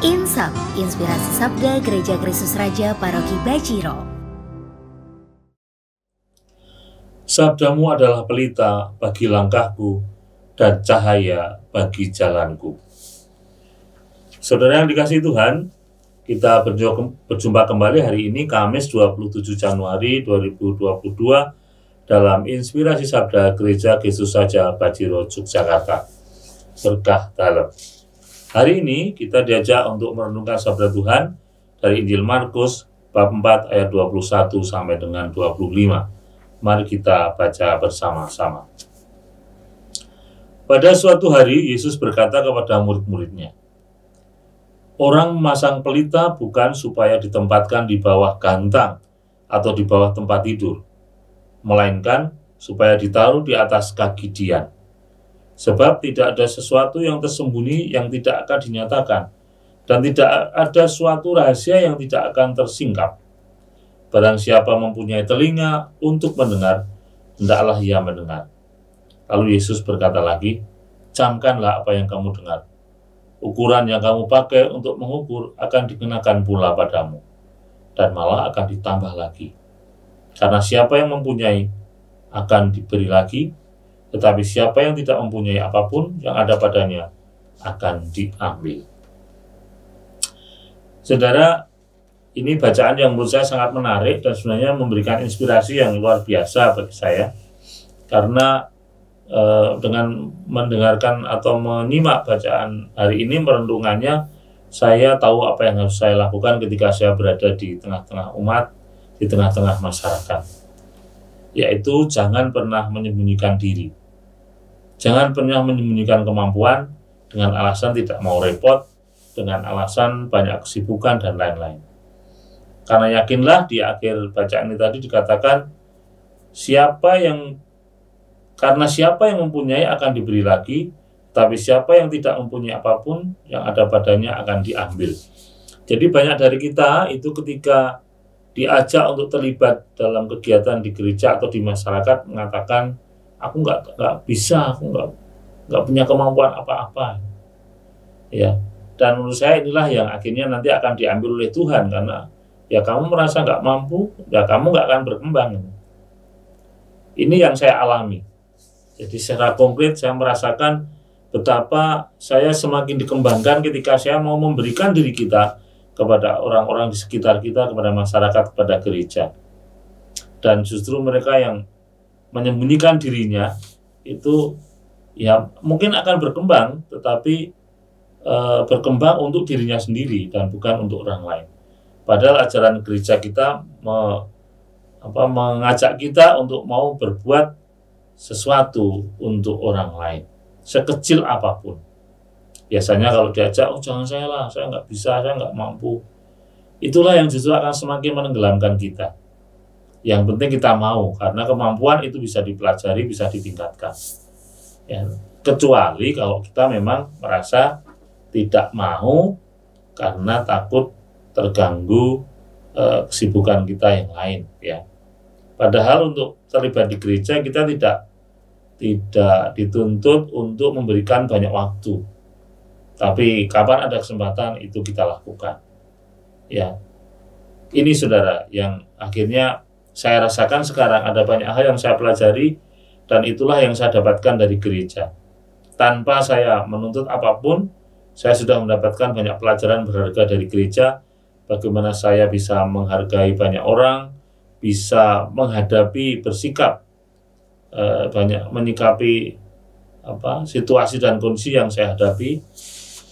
Insap, Inspirasi Sabda Gereja Kristus Raja Paroki Bajiro. Sabdamu adalah pelita bagi langkahku dan cahaya bagi jalanku. Saudara yang dikasihi Tuhan, kita berjumpa kembali hari ini Kamis 27 Januari 2022 dalam Inspirasi Sabda Gereja Kristus Raja Bajiro Yogyakarta. Berkah dalam. Hari ini kita diajak untuk merenungkan sabda Tuhan dari Injil Markus bab 4 ayat 21 sampai dengan 25. Mari kita baca bersama-sama. Pada suatu hari Yesus berkata kepada murid-muridnya, "Orang memasang pelita bukan supaya ditempatkan di bawah gantang atau di bawah tempat tidur, melainkan supaya ditaruh di atas kaki dian. Sebab tidak ada sesuatu yang tersembunyi yang tidak akan dinyatakan, dan tidak ada suatu rahasia yang tidak akan tersingkap. Barang siapa mempunyai telinga untuk mendengar, hendaklah ia mendengar." Lalu Yesus berkata lagi, "Camkanlah apa yang kamu dengar. Ukuran yang kamu pakai untuk mengukur akan dikenakan pula padamu, dan malah akan ditambah lagi. Karena siapa yang mempunyai akan diberi lagi, tetapi siapa yang tidak mempunyai apapun yang ada padanya akan diambil." Saudara, ini bacaan yang menurut saya sangat menarik dan sebenarnya memberikan inspirasi yang luar biasa bagi saya. Karena dengan mendengarkan atau menyimak bacaan hari ini, merenungannya, saya tahu apa yang harus saya lakukan ketika saya berada di tengah-tengah umat, di tengah-tengah masyarakat. Yaitu jangan pernah menyembunyikan diri. Jangan pernah menyembunyikan kemampuan dengan alasan tidak mau repot, dengan alasan banyak kesibukan dan lain-lain. Karena yakinlah di akhir bacaan ini tadi dikatakan, karena siapa yang mempunyai akan diberi lagi, tapi siapa yang tidak mempunyai apapun yang ada padanya akan diambil. Jadi banyak dari kita itu ketika diajak untuk terlibat dalam kegiatan di gereja atau di masyarakat mengatakan, "Aku nggak bisa, aku nggak punya kemampuan apa-apa." Ya, dan menurut saya inilah yang akhirnya nanti akan diambil oleh Tuhan, karena ya kamu merasa nggak mampu, ya kamu nggak akan berkembang. Ini yang saya alami. Jadi secara konkret saya merasakan betapa saya semakin dikembangkan ketika saya mau memberikan diri kita kepada orang-orang di sekitar kita, kepada masyarakat, kepada gereja. Dan justru mereka yang menyembunyikan dirinya itu ya mungkin akan berkembang, tetapi berkembang untuk dirinya sendiri dan bukan untuk orang lain. Padahal ajaran gereja kita mengajak kita untuk mau berbuat sesuatu untuk orang lain, sekecil apapun. Biasanya kalau diajak, "Oh jangan saya lah, saya nggak bisa, saya nggak mampu." Itulah yang justru akan semakin menenggelamkan kita. Yang penting kita mau, karena kemampuan itu bisa dipelajari, bisa ditingkatkan. Ya, kecuali kalau kita memang merasa tidak mau karena takut terganggu kesibukan kita yang lain. Ya. Padahal untuk terlibat di gereja kita tidak dituntut untuk memberikan banyak waktu. Tapi kapan ada kesempatan itu kita lakukan. Ya. Ini saudara yang akhirnya saya rasakan sekarang ada banyak hal yang saya pelajari dan itulah yang saya dapatkan dari gereja. Tanpa saya menuntut apapun, saya sudah mendapatkan banyak pelajaran berharga dari gereja. Bagaimana saya bisa menghargai banyak orang, bisa menghadapi, bersikap, banyak menyikapi situasi dan kondisi yang saya hadapi,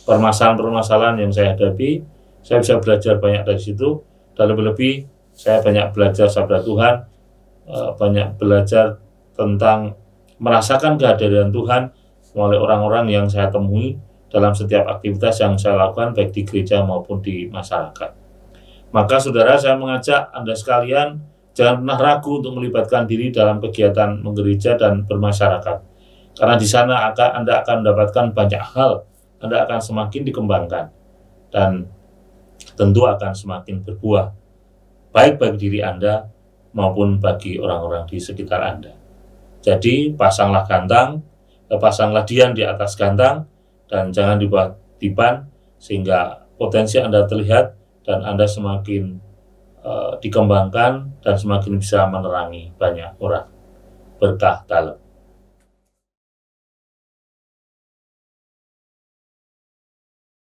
permasalahan-permasalahan yang saya hadapi. Saya bisa belajar banyak dari situ, dan lebih-lebih saya banyak belajar sabda Tuhan, banyak belajar tentang merasakan kehadiran Tuhan melalui orang-orang yang saya temui dalam setiap aktivitas yang saya lakukan baik di gereja maupun di masyarakat. Maka saudara, saya mengajak Anda sekalian jangan pernah ragu untuk melibatkan diri dalam kegiatan menggereja dan bermasyarakat. Karena di sana Anda akan mendapatkan banyak hal, Anda akan semakin dikembangkan dan tentu akan semakin berbuah baik bagi diri Anda maupun bagi orang-orang di sekitar Anda. Jadi pasanglah gantang, pasanglah dian di atas gantang dan jangan di bawah dipan, sehingga potensi Anda terlihat dan Anda semakin dikembangkan dan semakin bisa menerangi banyak orang. Berkah dalam.